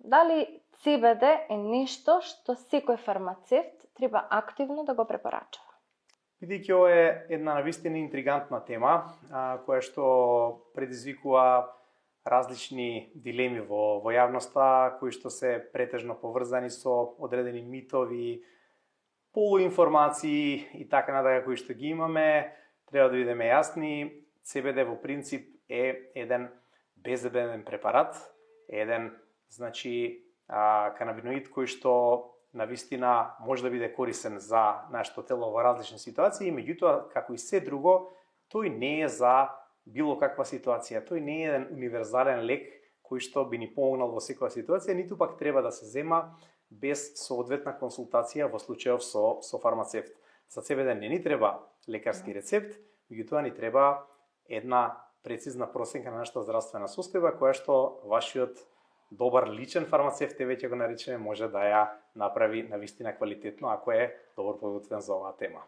Дали CBD е нешто што секој фармацевт треба активно да го препорачува? Бидејќи ова е една навистина интригантна тема, која што предизвикува различни дилеми во јавноста, кои што се претежно поврзани со одредени митови, полуинформации и така натака кои што ги имаме, треба да бидеме јасни. CBD во принцип е еден безбеден препарат, еден канабиноид кој што навистина може да биде корисен за нашето тело во различни ситуации, меѓутоа, како и се друго, тој не е за било каква ситуација. Тој не е еден универзален лек кој што би ни помогнал во секоја ситуација, ниту пак треба да се зема без соодветна консултација во случајов со фармацевт. За CBD не ни треба лекарски рецепт, меѓутоа ни треба една прецизна проценка на нашата здравствена состојба, која што вашиот добар личен фармацевт, веќе го наречеме, може да ја направи навистина квалитетно, ако е добро подготвен за оваа тема.